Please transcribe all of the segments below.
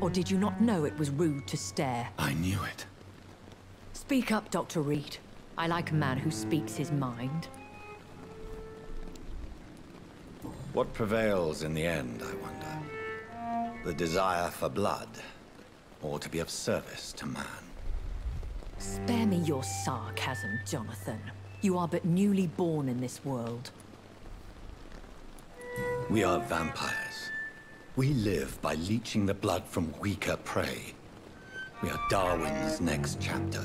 Or did you not know it was rude to stare? I knew it. Speak up, Dr. Reed. I like a man who speaks his mind. What prevails in the end, I wonder? The desire for blood, or to be of service to man? Spare me your sarcasm, Jonathan. You are but newly born in this world. We are vampires. We live by leeching the blood from weaker prey. We are Darwin's next chapter,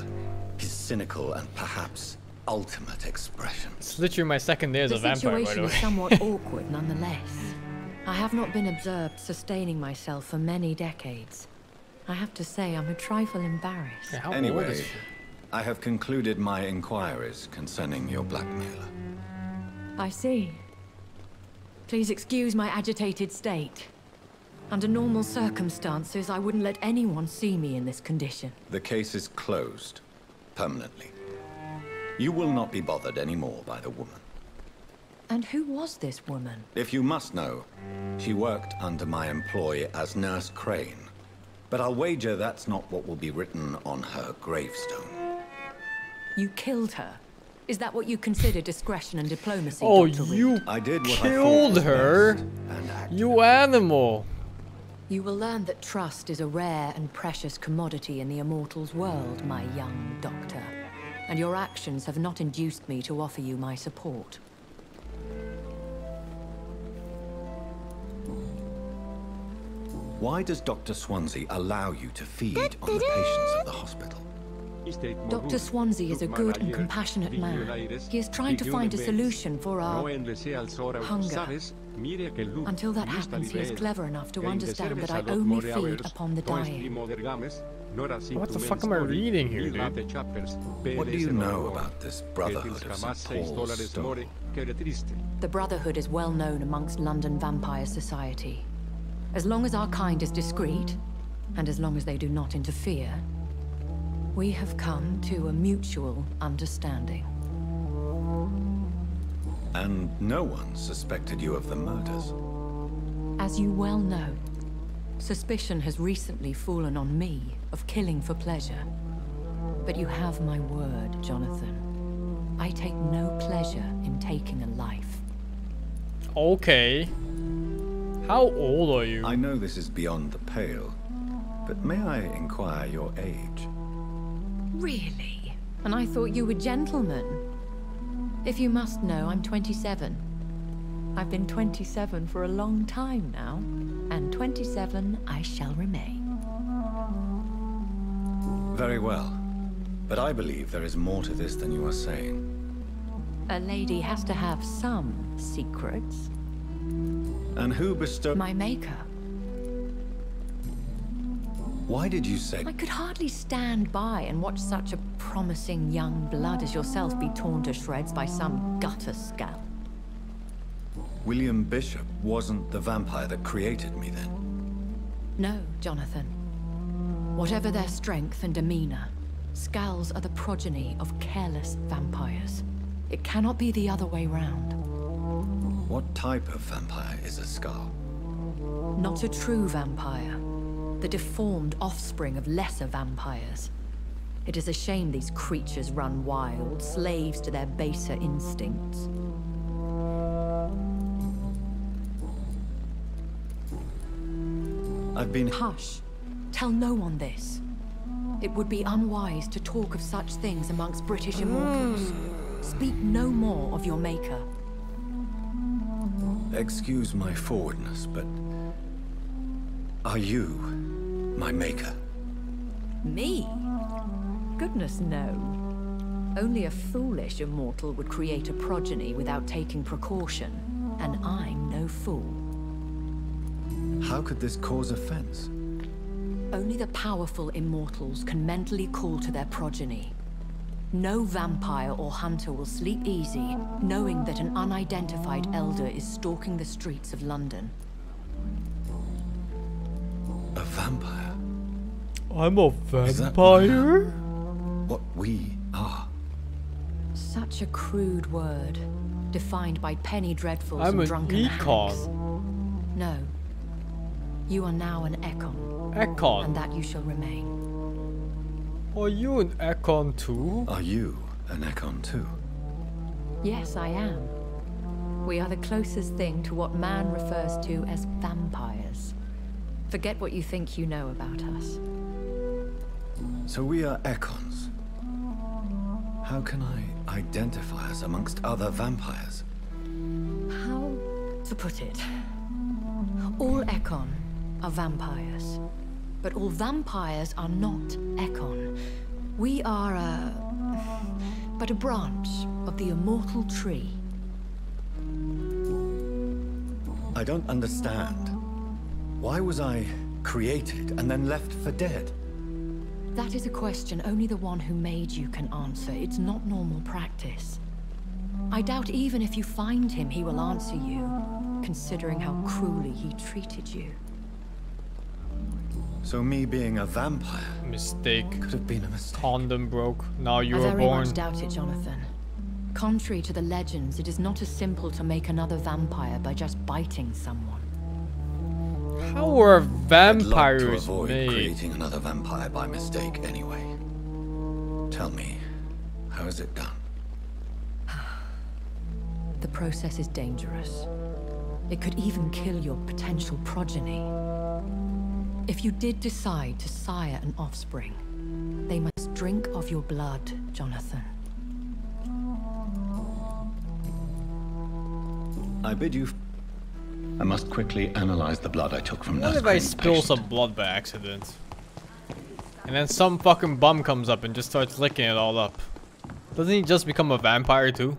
his cynical and perhaps ultimate expression. It's literally my second day as a vampire, by the way. The situation is somewhat awkward nonetheless. I have not been observed sustaining myself for many decades. I have to say I'm a trifle embarrassed. Yeah, how old Anyway, is she? I have concluded my inquiries concerning your blackmailer. I see. Please excuse my agitated state. Under normal circumstances, I wouldn't let anyone see me in this condition. The case is closed, permanently. You will not be bothered anymore by the woman. And who was this woman? If you must know, she worked under my employ as Nurse Crane. But I'll wager that's not what will be written on her gravestone. You killed her? Is that what you consider discretion and diplomacy, Oh, Dr. Reed? you I did what I thought killed was her? best and acted. You animal! You will learn that trust is a rare and precious commodity in the Immortals world, my young doctor. And your actions have not induced me to offer you my support. Why does Dr. Swansea allow you to feed on the patients of the hospital? Dr. Swansea is a good and compassionate man. He is trying to find a solution for our hunger. Until that happens, he is clever enough to understand that I only feed upon the dying. What the fuck am I reading here, dude? What do you know about this Brotherhood of St. Paul's Stone? The Brotherhood is well known amongst London Vampire Society. As long as our kind is discreet, and as long as they do not interfere, we have come to a mutual understanding. And no one suspected you of the murders. As you well know, suspicion has recently fallen on me of killing for pleasure. But you have my word, Jonathan. I take no pleasure in taking a life. Okay. How old are you? I know this is beyond the pale, but may I inquire your age? Really? And I thought you were gentlemen. If you must know, I'm 27. I've been 27 for a long time now, and 27 I shall remain. Very well, but I believe there is more to this than you are saying. A lady has to have some secrets. And who bestowed... My maker. Why did you say... I could hardly stand by and watch such a promising young blood as yourself be torn to shreds by some gutter scab. William Bishop wasn't the vampire that created me then? No, Jonathan. Whatever their strength and demeanor, Skulls are the progeny of careless vampires. It cannot be the other way round. What type of vampire is a Skull? Not a true vampire. The deformed offspring of lesser vampires. It is a shame these creatures run wild, slaves to their baser instincts. I've been... Hush. Tell no one this. It would be unwise to talk of such things amongst British immortals. Speak no more of your maker. Excuse my forwardness, but... are you my maker? Me? Goodness, no. Only a foolish immortal would create a progeny without taking precaution, and I'm no fool. How could this cause offense? Only the powerful immortals can mentally call to their progeny. No vampire or hunter will sleep easy, knowing that an unidentified elder is stalking the streets of London. A vampire? I'm a vampire? What we are? Such a crude word, defined by penny dreadfuls I'm and an drunken econ. hags. No. You are now an Ekon. Ekon? And that you shall remain. Are you an Ekon too? Are you an Ekon too? Yes, I am. We are the closest thing to what man refers to as vampires. Forget what you think you know about us. So we are Ekons. How can I identify us amongst other vampires? How to put it? All Ekon are vampires. But all vampires are not Ekon. We are but a branch of the immortal tree. I don't understand. Why was I created and then left for dead? That is a question only the one who made you can answer. It's not normal practice. I doubt even if you find him, he will answer you, considering how cruelly he treated you. So me being a vampire... Mistake. Could have been a mistake. Condom broke. Now you I were very born. much doubt it, Jonathan. Contrary to the legends, it is not as simple to make another vampire by just biting someone. How are I'd love vampires to avoid made? creating another vampire by mistake anyway. Tell me, how is it done? The process is dangerous. It could even kill your potential progeny. If you did decide to sire an offspring, they must drink of your blood, Jonathan. I bid you... I must quickly analyze the blood I took from What that if I spill patient. some blood by accident? And then some fucking bum comes up and just starts licking it all up. Doesn't he just become a vampire too?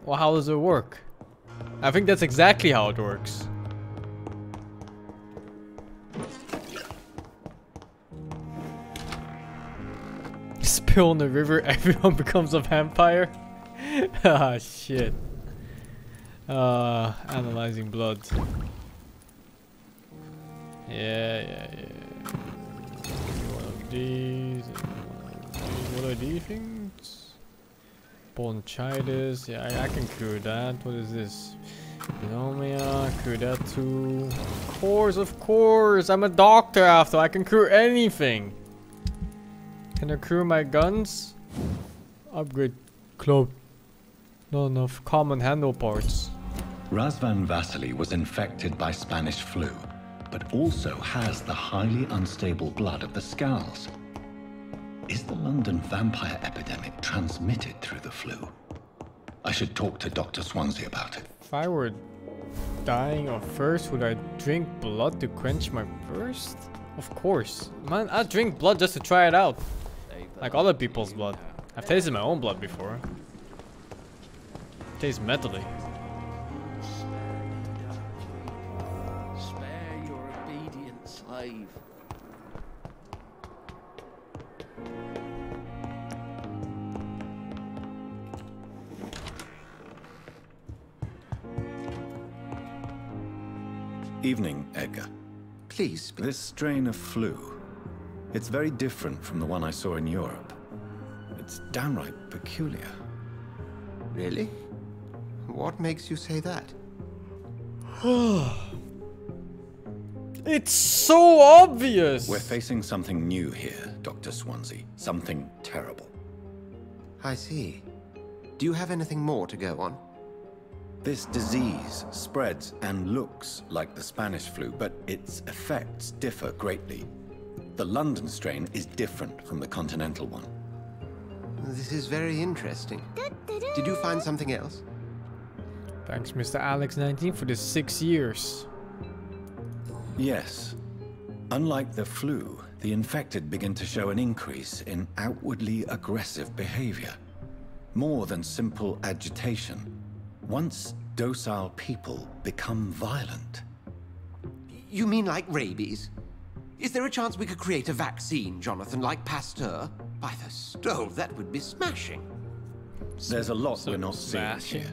Well, how does it work? I think that's exactly how it works. Spill in the river, everyone becomes a vampire? Ah, shit. Analyzing blood. Yeah. One of these. What are these things? Bronchitis. Yeah, I can cure that. What is this? Pneumonia. Cure that too. Of course. I'm a doctor after. I can cure anything. Can I cure my guns? Upgrade club. Not enough common handle parts. Razvan Vasily was infected by Spanish flu, but also has the highly unstable blood of the Scowls. Is the London vampire epidemic transmitted through the flu? I should talk to Dr. Swansea about it. If I were dying of thirst, would I drink blood to quench my thirst? Of course. Man, I'd drink blood just to try it out. Like other people's blood. I've tasted my own blood before. It tastes metally. Spare your obedient slave. Evening, Edgar. Please speak. This strain of flu, it's very different from the one I saw in Europe. It's downright peculiar. Really? What makes you say that? It's so obvious! We're facing something new here, Dr. Swansea. Something terrible. I see. Do you have anything more to go on? This disease spreads and looks like the Spanish flu, but its effects differ greatly. The London strain is different from the continental one. This is very interesting. Did you find something else? Thanks, Mr. Alex19, for the 6 years. Yes. Unlike the flu, the infected begin to show an increase in outwardly aggressive behavior. More than simple agitation. Once docile people become violent. You mean like rabies? Is there a chance we could create a vaccine, Jonathan, like Pasteur? By the stove, that would be smashing. There's a lot So we're not seeing smashing. here.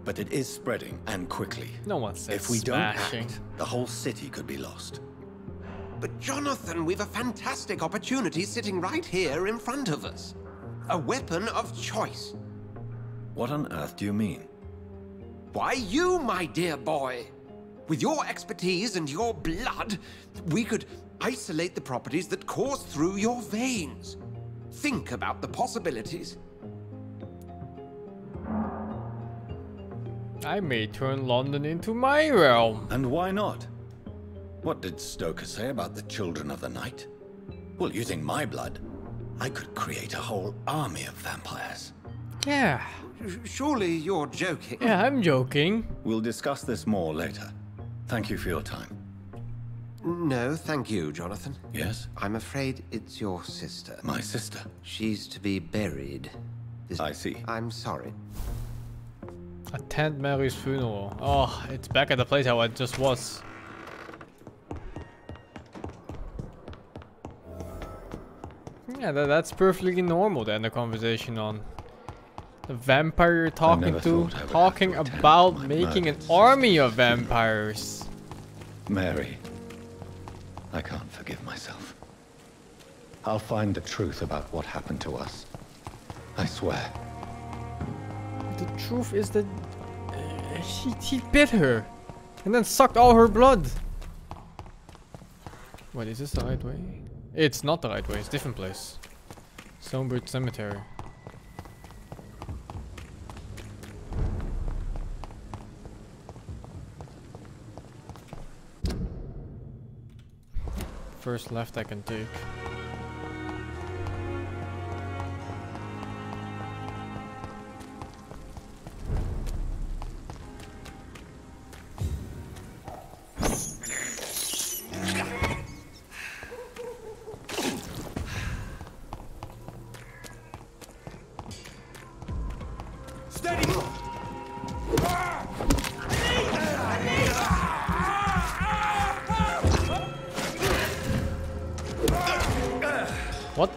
But it is spreading, and quickly. No one said If we smashing. don't act, the whole city could be lost. But Jonathan, we've a fantastic opportunity sitting right here in front of us. A weapon of choice. What on earth do you mean? Why, you, my dear boy. With your expertise and your blood, we could isolate the properties that course through your veins. Think about the possibilities. I may turn London into my realm. And why not? What did Stoker say about the Children of the Night? Well, using my blood, I could create a whole army of vampires. Yeah. Surely you're joking. Yeah, I'm joking. We'll discuss this more later. Thank you for your time. No, thank you, Jonathan. Yes? I'm afraid it's your sister. My sister. She's to be buried. I see. I'm sorry. Attend Mary's funeral. Oh, it's back at the place how it just was. Yeah, that's perfectly normal to end the conversation on. The vampire you're talking to, talking about making an army of vampires. Mary, I can't forgive myself. I'll find the truth about what happened to us. I swear. The truth is that he bit her and then sucked all her blood. Wait, is this the right way? It's not the right way, it's a different place. Stonebridge Cemetery. First left I can take. What?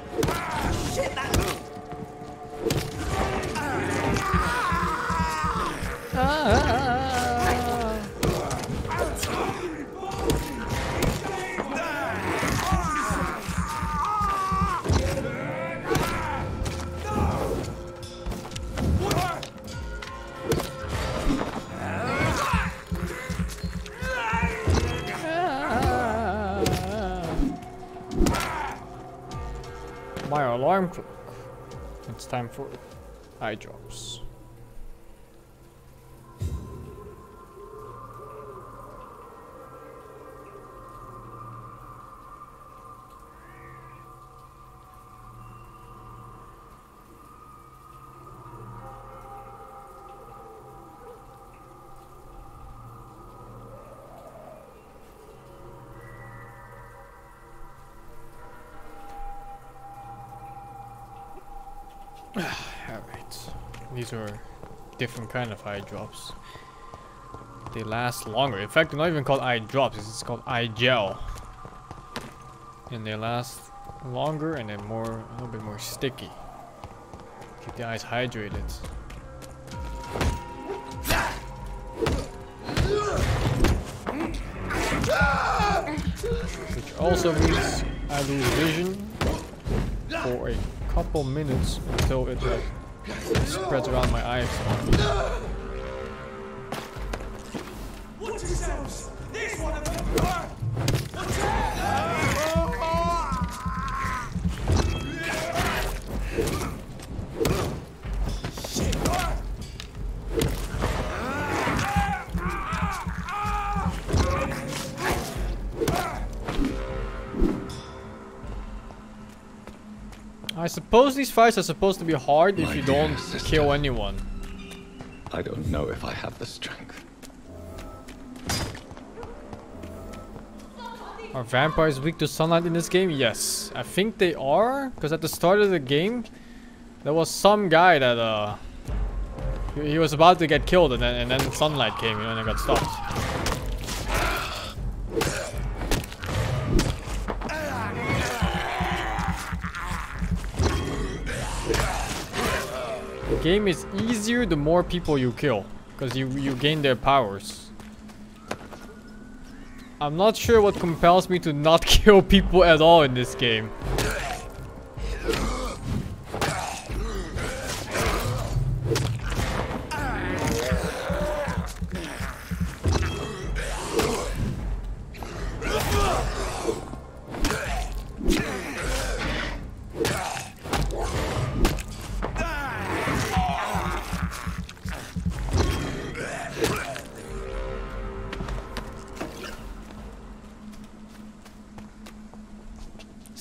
My alarm clock. It's time for eye drops. Alright. These are different kind of eye drops. They last longer. In fact, they're not even called eye drops, it's called eye gel. And they last longer and they're a little bit more sticky. Keep the eyes hydrated. Which also means I lose vision for a couple minutes until it spreads around my eyes. Watch yourselves! There's one of them! Watch I suppose these fights are supposed to be hard if My you dear don't sister. kill anyone. I don't know if I have the strength. Are vampires weak to sunlight in this game? Yes. I think they are, because at the start of the game, there was some guy that, he was about to get killed and then sunlight came, and it got stopped. The game is easier the more people you kill, because you gain their powers. I'm not sure what compels me to not kill people at all in this game.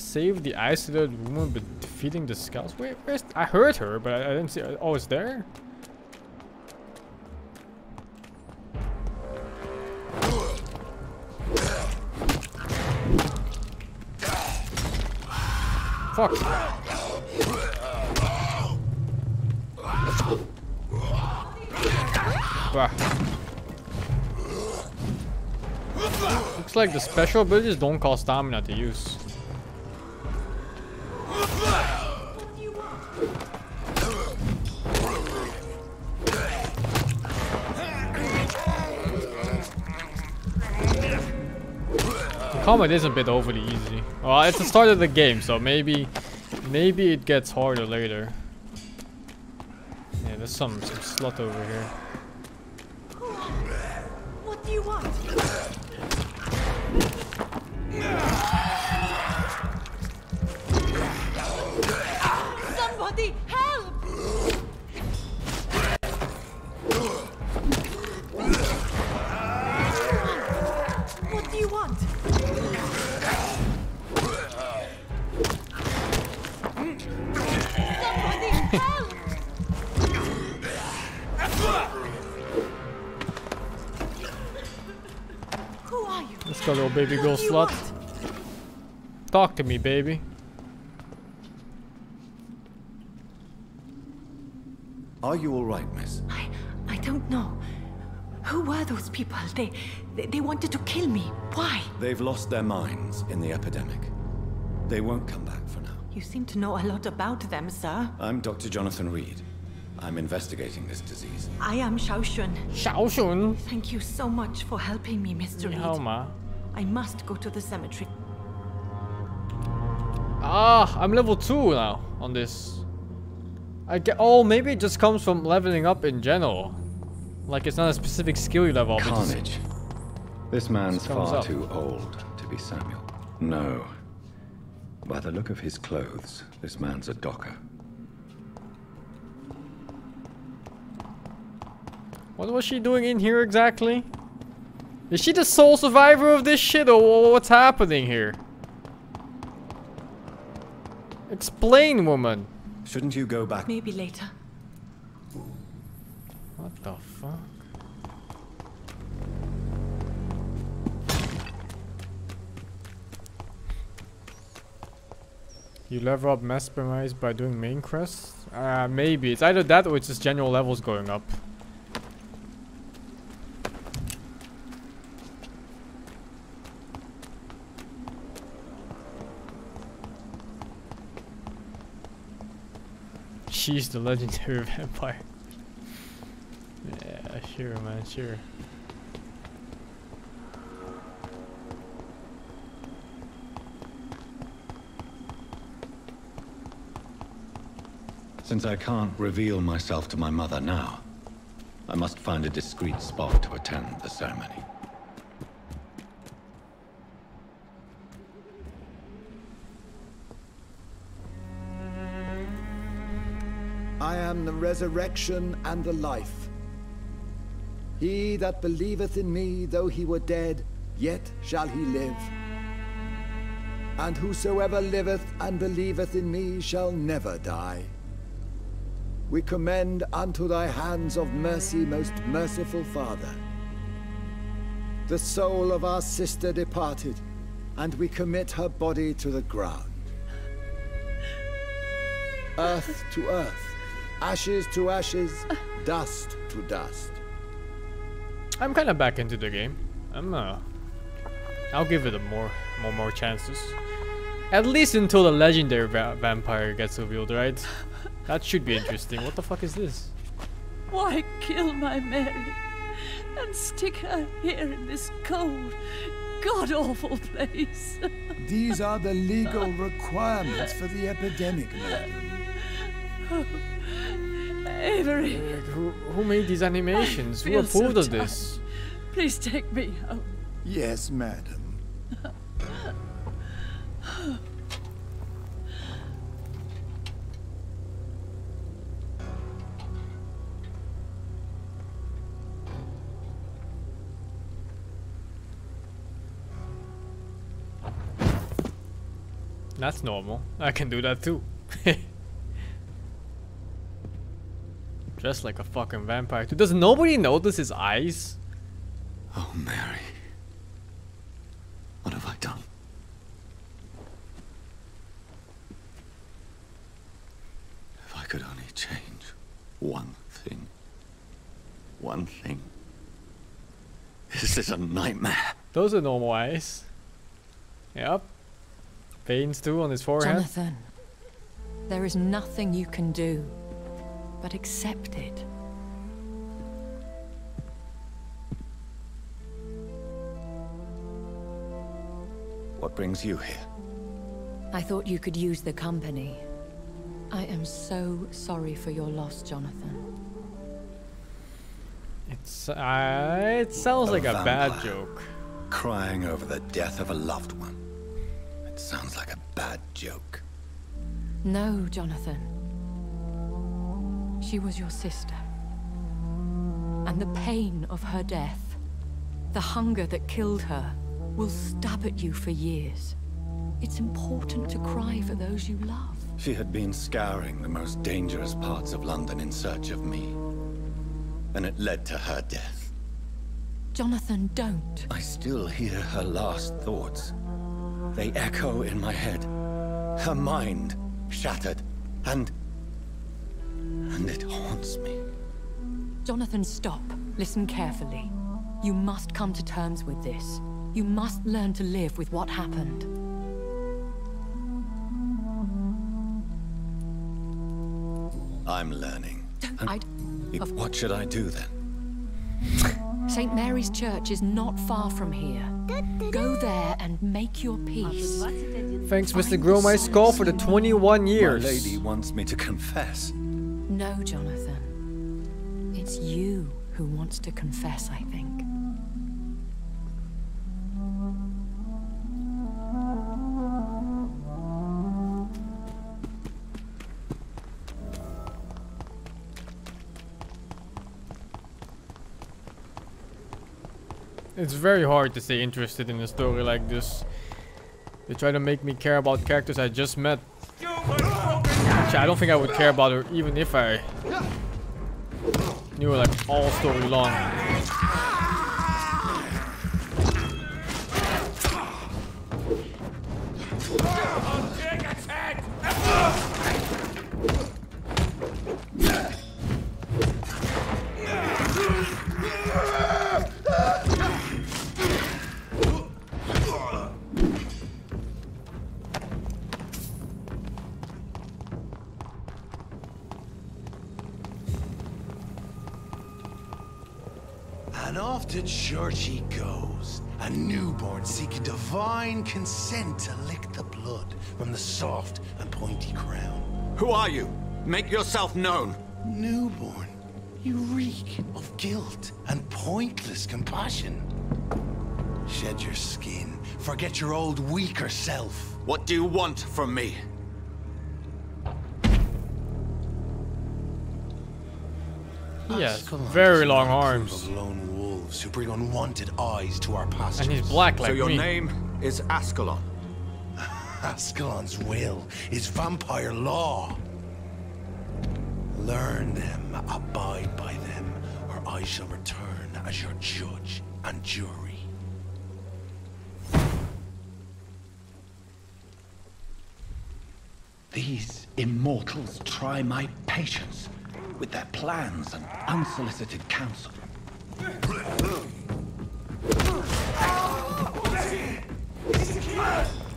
Save the isolated woman by defeating the scouts. Wait, where's... I heard her, but I didn't see... Oh, it's there? Fuck. Bah. Looks like the special abilities don't cost stamina to use. The combat is a bit overly easy. Well, it's the start of the game, so maybe it gets harder later. Yeah, there's some slut over here. What do you want? Somebody help! What do you want? Somebody help! Who are you? Let's go, little baby girl slut. Talk to me, baby. Are you all right, miss? I don't know. Who were those people? They wanted to kill me. Why? They've lost their minds in the epidemic. They won't come back for now. You seem to know a lot about them, sir. I'm Dr. Jonathan Reed. I'm investigating this disease. I am Xiaoxun. Xiaoxun. Thank you so much for helping me, Mr. Reed. Ma. I must go to the cemetery. Ah, I'm level 2 now on this. Oh, maybe it just comes from leveling up in general. Like it's not a specific skill you level up. Carnage. This man's comes far up. too old to be Samuel. No. By the look of his clothes, this man's a docker. What was she doing in here exactly? Is she the sole survivor of this shit, or what's happening here? Explain, woman. Shouldn't you go back? Maybe later. What the fuck? You level up mesmerized by doing main quests? Maybe. It's either that or it's just general levels going up. She's the legendary vampire. Yeah, sure, man, sure. Since I can't reveal myself to my mother now, I must find a discreet spot to attend the ceremony. I am the resurrection and the life. He that believeth in me, though he were dead, yet shall he live. And whosoever liveth and believeth in me shall never die. We commend unto thy hands of mercy, most merciful Father, the soul of our sister departed, and we commit her body to the ground. Earth to earth, ashes to ashes, dust to dust. I'm kind of back into the game. I'll give it a more chances. At least until the legendary vampire gets revealed, right? That should be interesting. What the fuck is this? Why kill my Mary and stick her here in this cold, god-awful place? These are the legal requirements for the epidemic, madam. Avery. Who made these animations? Who approved of this? Please take me home. Yes, madam. That's normal. I can do that too. Dressed like a fucking vampire too. Does nobody notice his eyes? Oh, Mary. What have I done? If I could only change one thing. One thing. This is a nightmare. Those are normal eyes. Yep. Veins too on his forehead. Jonathan, there is nothing you can do but accept it. What brings you here? I thought you could use the company. I am so sorry for your loss, Jonathan. It sounds like a bad vampire joke. Crying over the death of a loved one. It sounds like a bad joke. No, Jonathan. She was your sister. And the pain of her death, the hunger that killed her, will stab at you for years. It's important to cry for those you love. She had been scouring the most dangerous parts of London in search of me. And it led to her death. Jonathan, don't. I still hear her last thoughts. They echo in my head. Her mind shattered, and it haunts me. Jonathan, stop. Listen carefully. You must come to terms with this. You must learn to live with what happened. I'm learning. What should I do then? St. Mary's Church is not far from here. Go there and make your peace. Thanks, Mr. Grow My Skull, for the 21 years. My lady wants me to confess. No, Jonathan. It's you who wants to confess, I think. It's very hard to stay interested in a story like this. They try to make me care about characters I just met. Actually, I don't think I would care about her even if I knew her like all story long. And off to church he goes, a newborn seeking divine consent to lick the blood from the soft and pointy crown. Who are you? Make yourself known. Newborn, you reek of guilt and pointless compassion. Shed your skin, forget your old weaker self. What do you want from me? He has very long arms. Of lone wolves who bring unwanted eyes to our pastures. And he's black like So your me. name is Ascalon. Ascalon's will is vampire law. Learn them, abide by them, or I shall return as your judge and jury. These immortals try my patience with their plans and unsolicited counsel.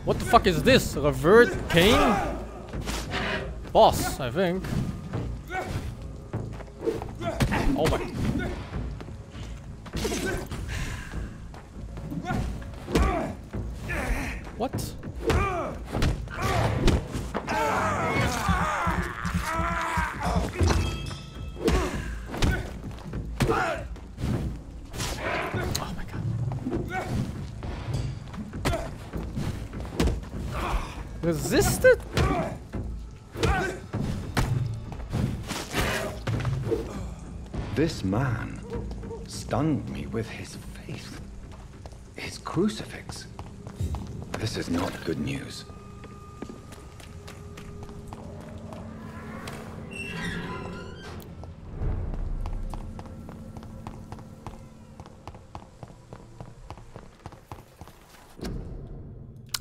What the fuck is this? Revert Kane? Boss, I think. Oh my. What? Oh my god. Resisted? This man stunned me with his faith. His crucifix. This is not good news.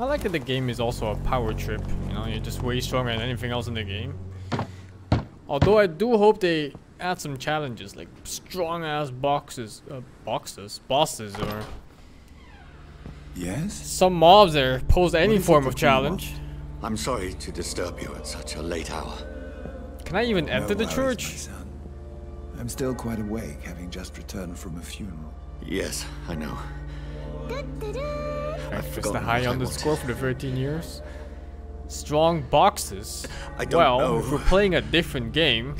I like that the game is also a power trip. You know, you're just way stronger than anything else in the game. Although I do hope they add some challenges, like strong ass bosses, or Yes? some mobs there pose any form of challenge. I'm sorry to disturb you at such a late hour. Can I even enter the worries, church? my son. I'm still quite awake, having just returned from a funeral. Yes, I know. Just forgotten a high what I underscore wanted. for the 13 years. Strong boxes. I don't Well, know. if we're playing a different game,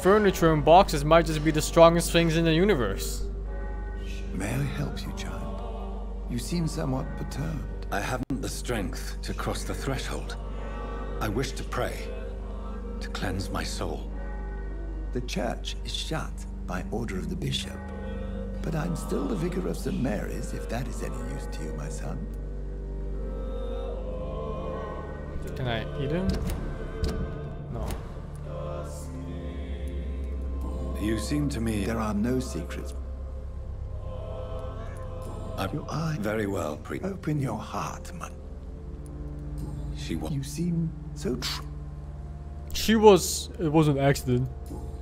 furniture and boxes might just be the strongest things in the universe. May I help you, child? You seem somewhat perturbed. I haven't the strength to cross the threshold. I wish to pray, to cleanse my soul. The church is shut by order of the bishop. But I'm still the vicar of St. Mary's, if that is any use to you, my son. Can I eat him? No. You seem to me... There are no secrets. Your eye. Very well, priest. Open your heart, man. She was... You seem so true. It was an accident.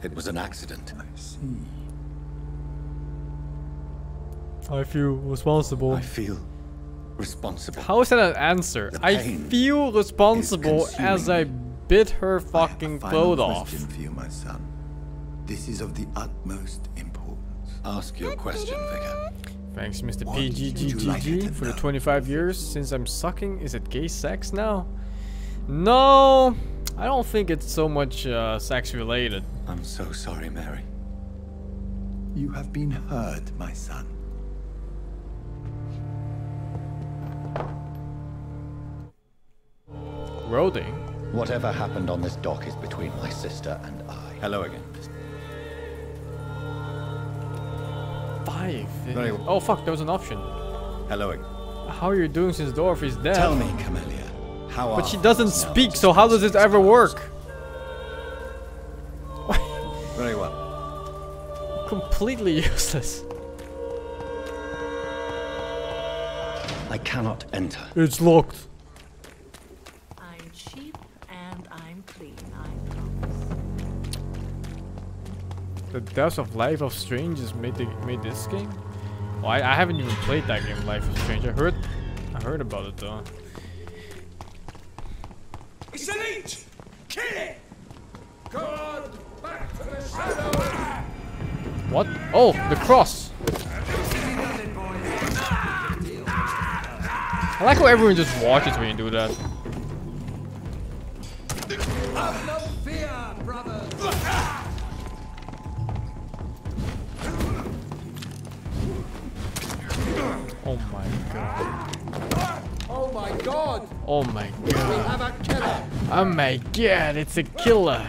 It was an accident. I see. I feel responsible. I feel responsible. How is that an answer? The I pain feel responsible is as I bit her I have fucking a final clothes off. question for you, my son. This is of the utmost importance. Ask your question, Vicar. Thanks, Mr. What would you like her PGGGG, to for the know? 25 years since I'm sucking. Is it gay sex now? No, I don't think it's so much sex related. I'm so sorry, Mary. You have been heard, my son. Roding? Whatever happened on this dock is between my sister and I. Hello again. 5. Very well. Oh fuck, there was an option. Hello again. How are you doing since Dorothy is dead? Tell me, Camellia, how But are she doesn't things now? speak, so how does it ever work? Very well. Completely useless. I cannot enter. It's locked. I'm cheap and I'm clean, I promise. The Depths of Life of Strange has made this game? Well, I haven't even played that game, Life of Strange. I heard about it though. It's an leech! Kill it! Go on, back to the shadow! What? Oh, the cross! I like how everyone just watches when you do that. Have no fear, brothers! Oh my god. Oh my god! Oh my We god. have a killer! Oh my god, it's a killer.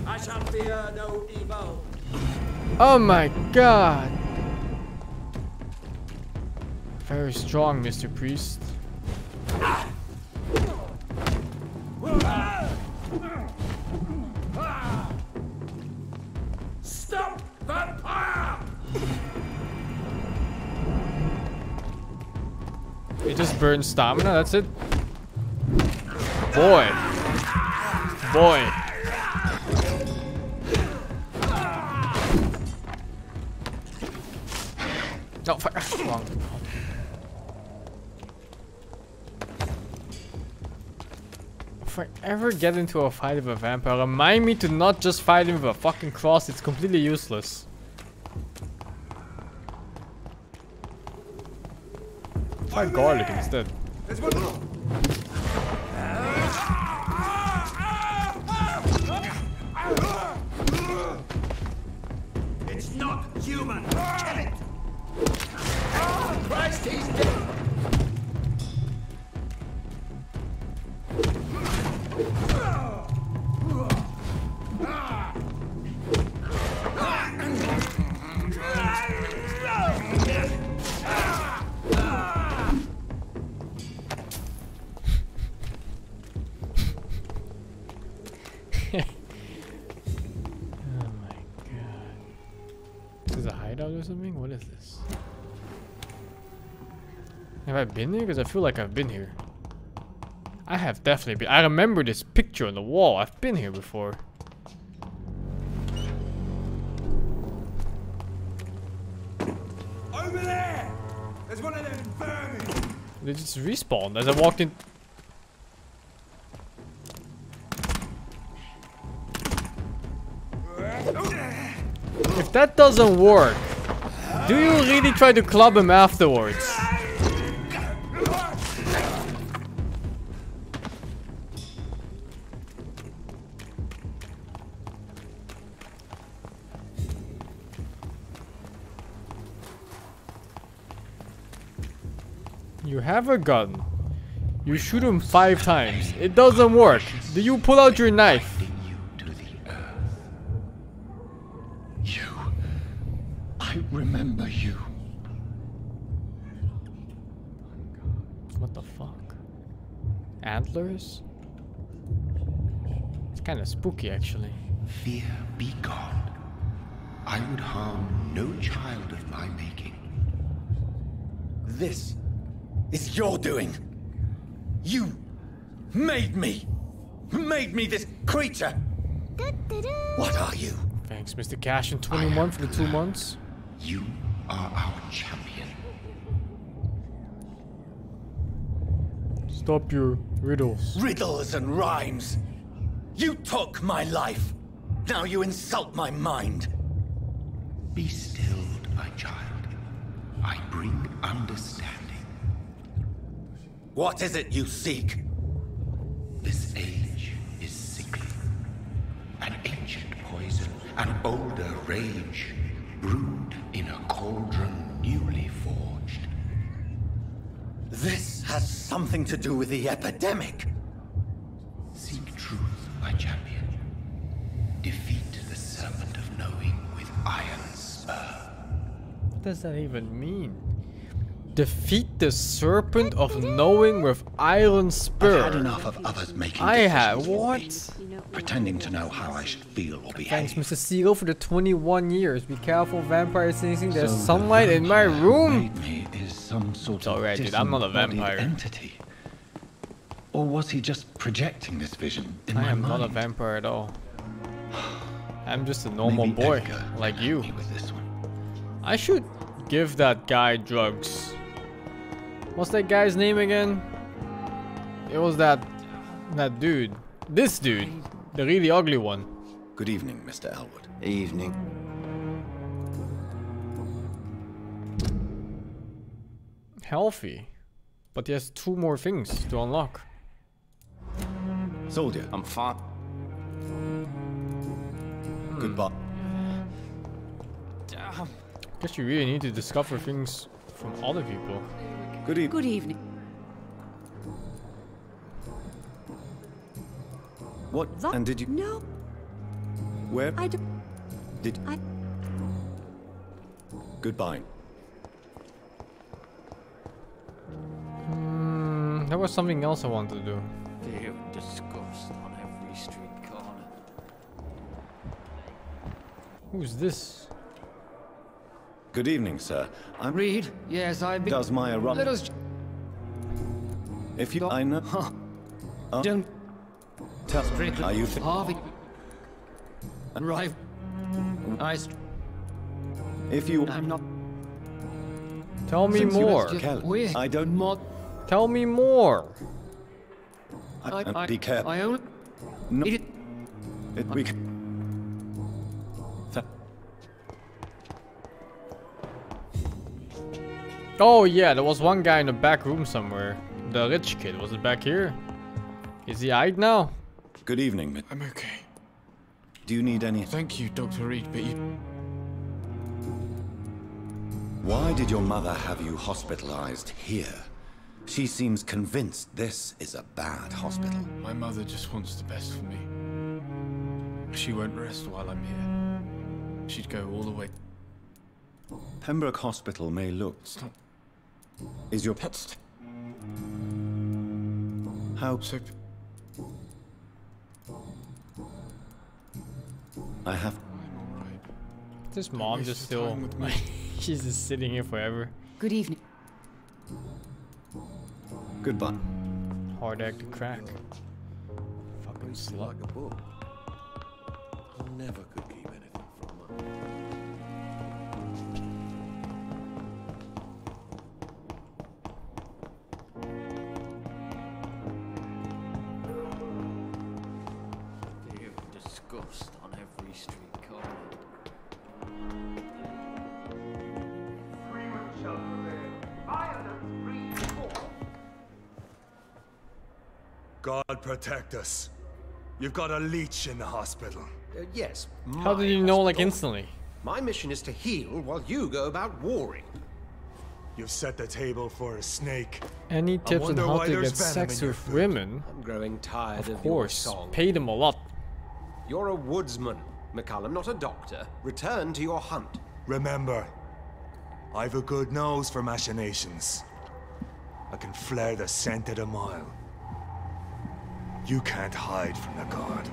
I shall fear no evil. Oh my god. Very strong, Mr. Priest. Stop, vampire! It just burns stamina, that's it? Boy. Boy. No, fuck. Wrong. If I ever get into a fight with a vampire, remind me to not just fight him with a fucking cross, it's completely useless. Fight garlic instead. It's not human! Kill it! Christ, he's dead! this a hideout or something? What is this? Have I been here? Because I feel like I've been here. I have definitely been. I remember this picture on the wall. I've been here before. Over there! There's one of them vermin! They just respawned as I walked in. If that doesn't work, do you really try to club him afterwards? You have a gun. You shoot him 5 times. It doesn't work. Do you pull out your knife? I remember you. What the fuck? Antlers? It's kind of spooky, actually. Fear be gone. I would harm no child of my making. This is your doing. You made me this creature. What are you? Thanks, Mr. Cash in 21 for the 2 months. You are our champion. Stop your riddles. Riddles and rhymes. You took my life. Now you insult my mind. Be stilled, my child. I bring understanding. What is it you seek? This age is sickly. An ancient poison, an older rage, brewed in a cauldron newly forged. This has something to do with the epidemic. Seek truth, my champion. Defeat the serpent of knowing with iron spur. What does that even mean? Defeat the serpent of knowing with iron spur. I've had enough of others making I have. decisions for me, What? pretending to know how I should feel or behave. Thanks, Mr. Siegel, for the 21 years. Be careful, Vampyr SingSing. There's So the sunlight in my vampire who room. made me is some sort It's of alright, dude. I'm not a disembodied vampire. entity. Or was he just projecting this vision in I my am mind? not a vampire at all. I'm just a normal Maybe boy, Edgar like can you. help me with this one. I should give that guy drugs. What's that guy's name again? It was that dude. This dude. The really ugly one. Good evening, Mr. Elwood. Evening. Healthy. But he has 2 more things to unlock. Soldier, I'm fine. goodbye. Guess you really need to discover things from other people. Good evening. Good evening. What? And did you? No, Where? I don't. Did? I- Goodbye. There was something else I wanted to do. Fear and disgust on every street corner. Who's this? Good evening, sir. I'm. Reed, yes, I've been. Does my Let arrival? us. If you, I know. Huh. Oh. Don't. Tell. Straight. Are you? Harvey. Arrive. If you. I'm not. Tell me Since you more. have just- Kelly, We're I don't- Not. Tell me more. Be careful. I own. No. It. We. Oh yeah, there was one guy in the back room somewhere. The rich kid. Was it back here? Is he eyed now? Good evening. I'm okay. Do you need any? Thank you, Dr. Reed, but you... Why did your mother have you hospitalized here? She seems convinced this is a bad hospital. My mother just wants the best for me. She won't rest while I'm here. She'd go all the way. Pembroke Hospital may look. Stop. Is your That's... how? So... I have. I'm alright. This mom just still... She's just sitting here forever. Good evening. Goodbye. Hard act to crack. Fucking slut. Like a book. I never could keep anything from her. Fear and disgust on every street corner. God protect us. You've got a leech in the hospital. Yes. How did you know, like, instantly? My mission is to heal while you go about warring. You've set the table for a snake. Any tips on wonder how why to there's get venom sex in your with food. women? I'm growing tired of Of your course. song. Pay them a lot. You're a woodsman, McCallum, not a doctor. Return to your hunt. Remember, I've a good nose for machinations. I can flare the scent at a mile. You can't hide from the god.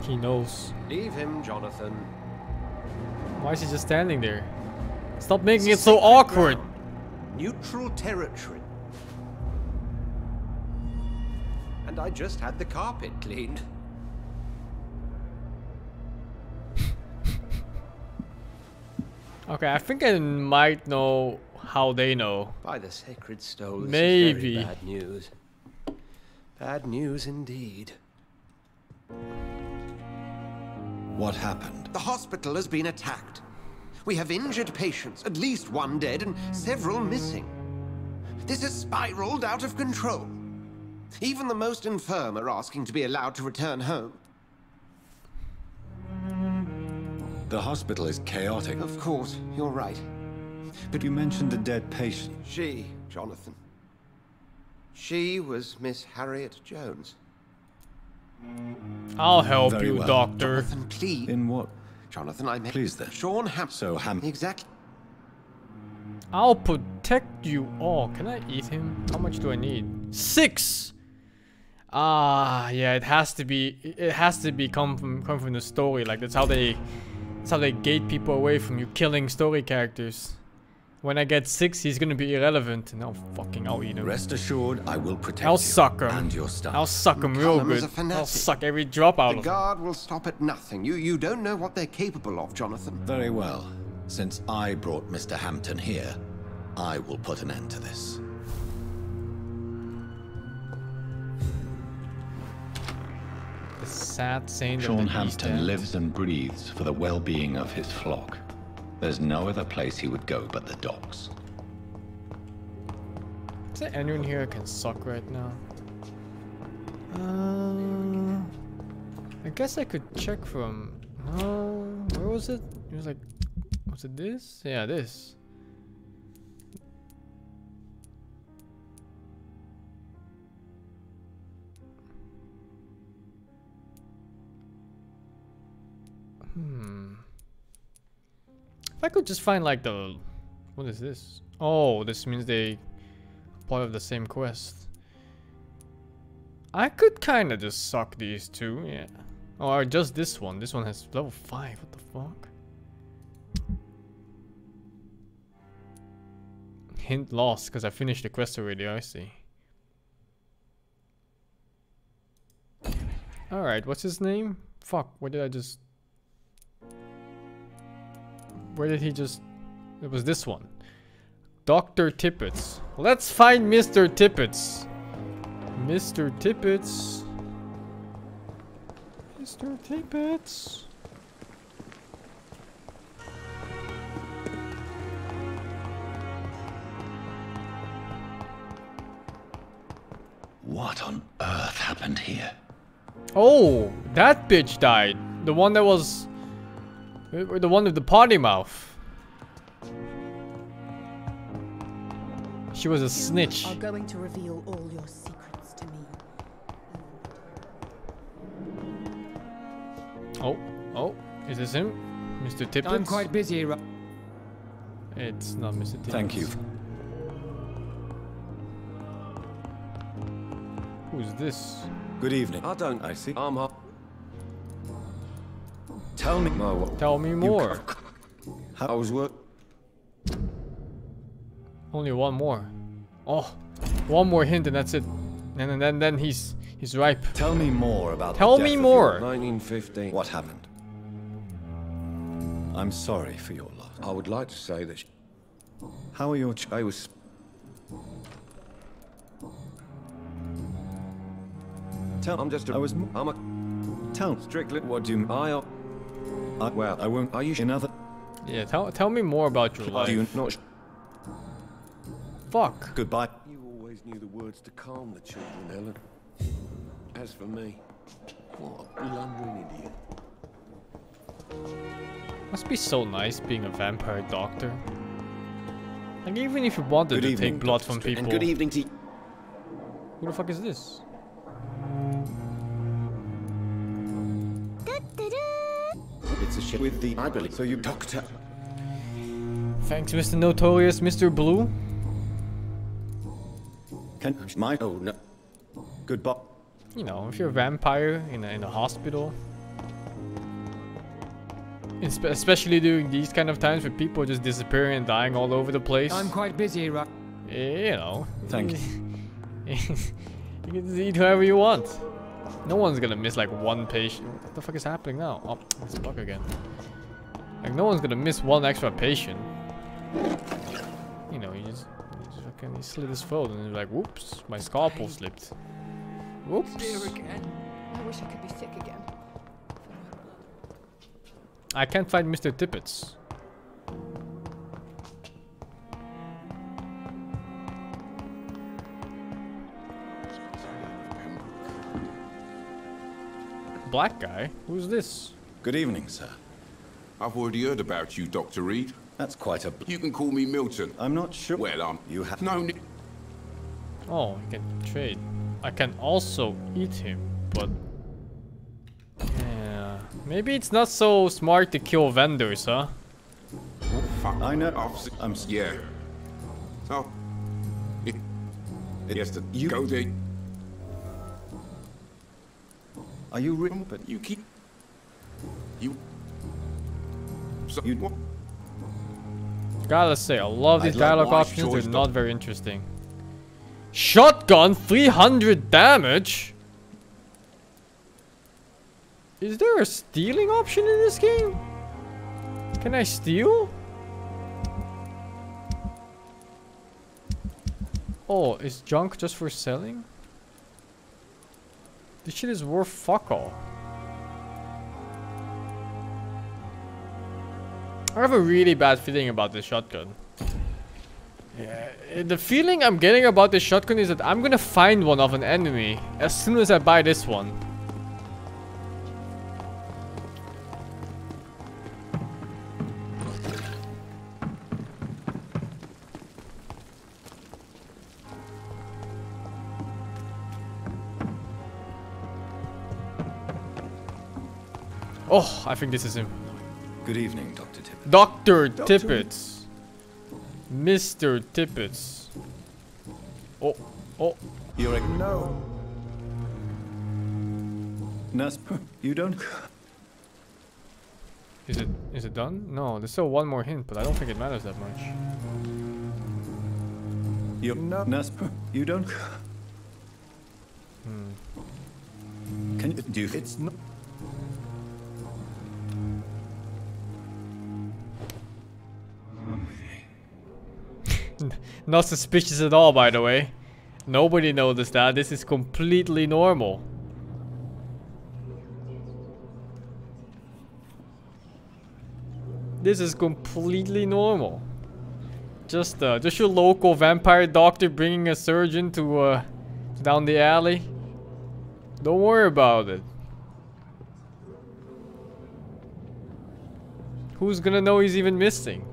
He knows. Leave him, Jonathan. Why is he just standing there? Stop making it so awkward. Ground. Neutral territory. And I just had the carpet cleaned. Okay, I think I might know how they know. By the sacred stone, Maybe. This is very bad news. Bad news indeed. What happened? The hospital has been attacked. We have injured patients, at least one dead and several missing. This has spiraled out of control. Even the most infirm are asking to be allowed to return home. The hospital is chaotic. Of course, you're right. But you mentioned a dead patient. She, Jonathan. She was Miss Harriet Jones. I'll help Very you, well. doctor. Jonathan, please. In what? Jonathan, I meant... Please then. Sean So Exactly. I'll protect you all. Can I eat him? How much do I need? 6! Ah, yeah, it has to be come from the story. Like that's how they gate people away from you killing story characters. When I get 6, he's gonna be irrelevant, and I'll eat him. Rest assured, I will protect I'll you suck him. and your stuff. I'll suck him real McCallum is good. a fanatic. I'll suck every drop out The of him. guard will stop at nothing. You don't know what they're capable of, Jonathan. Very well. Since I brought Mr. Hampton here, I will put an end to this. The sad saint Sean of the East Hampton End. lives and breathes for the well-being of his flock. There's no other place he would go but the docks. Is there anyone here who can suck right now? I guess I could check from... No, where was it? It was like... Was it this? Yeah, this. If I could just find like the... What is this? Oh, this means they... part of the same quest. I could kind of just suck these two, yeah. Or just this one. This one has level 5. What the fuck? Hint lost because I finished the quest already. I see. Alright, what's his name? Fuck, where did I just... Where did he just... It was this one. Dr. Tippets. Let's find Mr. Tippets. Mr. Tippets. Mr. Tippets. What on earth happened here? Oh, that bitch died. The one that was... The one with the potty mouth. She was a snitch. Are going to reveal all your secrets to me. Oh, is this him? Mr. Tippets? I'm quite busy. It's not Mr. Tippets. Thank you. Who's this? Good evening. I don't. I see. I'm up. Tell me. Tell me more. I was work. Only one more. Oh, one more hint and that's it. And then he's ripe. Tell me more about. Tell me more. 1915. What happened? I'm sorry for your loss. I would like to say that How are your? I was. Tell. I'm just a. I was. I'm a. Tell. Strictly. What do you? Well, I won't. Are you another? Yeah, tell me more about your life. Do you not? Fuck. Goodbye. You always knew the words to calm the children, Helen. As for me, what a blundering idiot. Must be so nice being a vampire doctor. Like even if you wanted to take blood from people. And good evening to you. Who the fuck is this? It's a ship with the I believe. So you doctor. Thanks, Mr. Notorious, Mr. Blue. Can my? Oh no. Goodbye. You know, if you're a vampire in a hospital. Especially during these kind of times where people are just disappearing and dying all over the place. I'm quite busy, right? You know. Thank you. You can just eat whoever you want. No one's gonna miss like one patient. What the fuck is happening now? Oh, it's bug again. Like no one's gonna miss one extra patient. You know, you just fucking slit his throat and you're like, whoops, my scalpel slipped. Whoops. Again. I wish I could be sick again. I can't find Mr. Tippets. Black guy? Who's this? Good evening, sir. I've already heard about you, Dr. Reed. That's quite a. You can call me Milton. I'm not sure. Well, You have no need. Oh, you can trade. I can also eat him, but yeah, maybe it's not so smart to kill vendors, huh? Oh, fuck. I know. I'm. Yeah. Oh. Yes, to You- go there. Are you real? But you keep. You. So, You- what? Gotta say, I love these I'd like dialogue wise options. choice, They're not very interesting. Shotgun, 300 damage. Is there a stealing option in this game? Can I steal? Oh, is junk just for selling? This shit is worth fuck all. I have a really bad feeling about this shotgun. Yeah, the feeling I'm getting about this shotgun is that I'm gonna find one of an enemy as soon as I buy this one. Oh, I think this is him. Good evening, Dr. Tippett. Dr. Tippets. Mr. Tippets. Oh, oh. You're a no. Nurse, you don't. Is it done? No, there's still one more hint, but I don't think it matters that much. You're no. Nurse, you don't. Can you do? It's not. Not suspicious at all, by the way. Nobody noticed that. This is completely normal. This is completely normal. Just your local vampire doctor bringing a surgeon to down the alley. Don't worry about it. Who's gonna know he's even missing?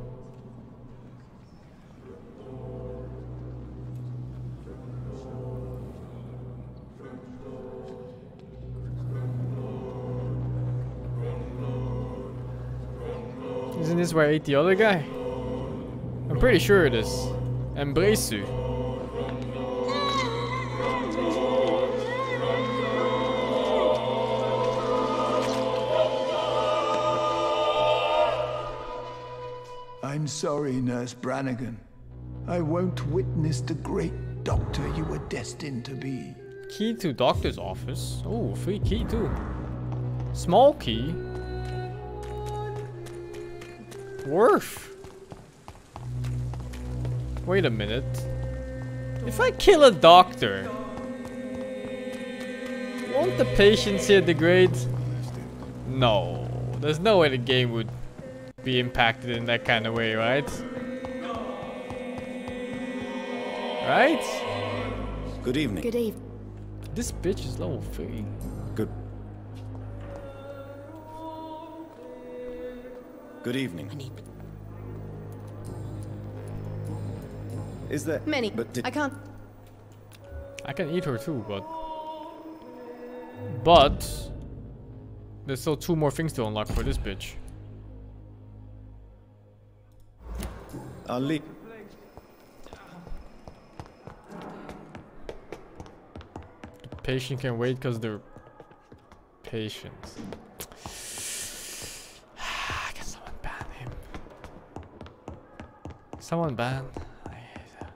Isn't this where I ate the other guy? I'm pretty sure it is. Embrace you. I'm sorry, Nurse Brannigan. I won't witness the great doctor you were destined to be. Key to doctor's office. Oh, free key too. Small key. Worth. Wait a minute. If I kill a doctor, won't the patients here degrade? No. There's no way the game would be impacted in that kind of way, right? Right? Good evening. Good evening. This bitch is level 3. Good evening. Is there Many. But I can't. I can eat her too, but there's still 2 more things to unlock for this bitch. I'll leave. The patient can wait because they're patients. Can someone ban him? Someone ban. I hate that.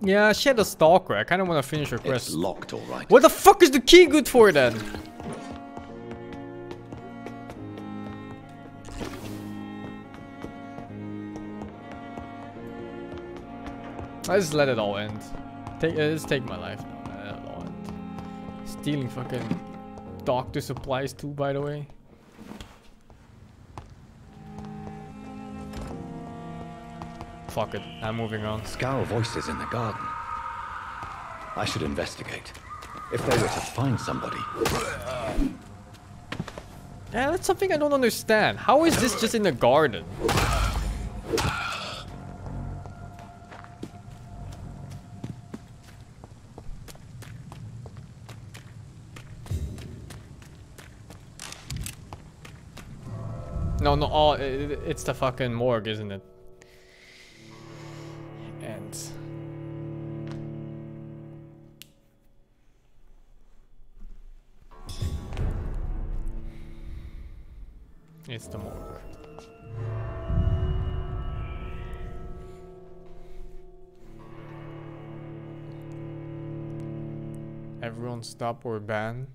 Yeah, she had a stalker. I kind of want to finish her quest. It's locked, all right. What the fuck is the key good for then? I just let it all end. Just take my life now. Let it all end. Stealing fucking doctor supplies too, by the way. Fuck it, I'm moving on. Scowl voices in the garden. I should investigate. If they were to find somebody. Yeah, that's something I don't understand. How is this just in the garden? No, it's the fucking morgue, isn't it? And it's the morgue. Everyone stop or ban.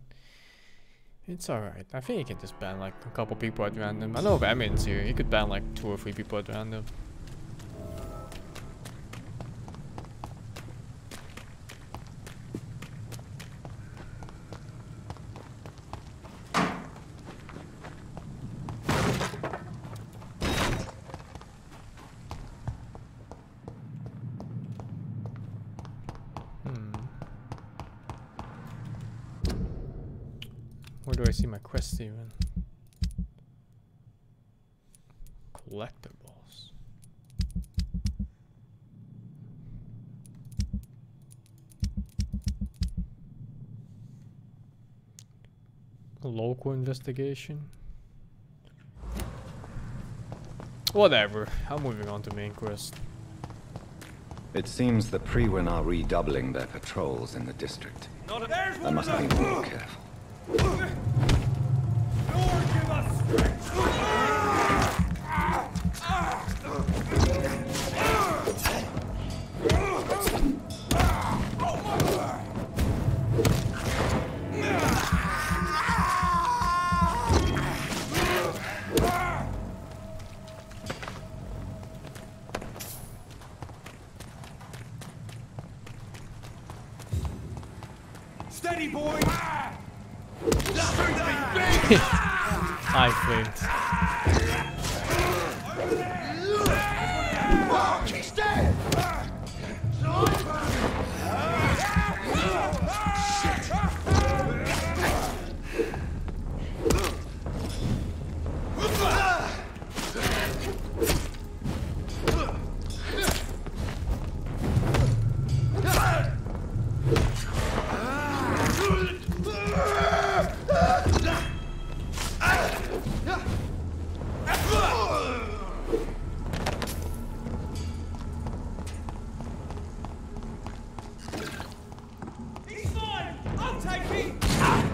It's alright. I think you can just ban like a couple people at random. I know if Emmy's here, he could ban like 2 or 3 people at random. Where do I see my quests even? Collectibles. Local investigation. Whatever. I'm moving on to main quest. It seems the Priwen are redoubling their patrols in the district. I must be more careful. Steady, boy! I flinked. She's dead! feet!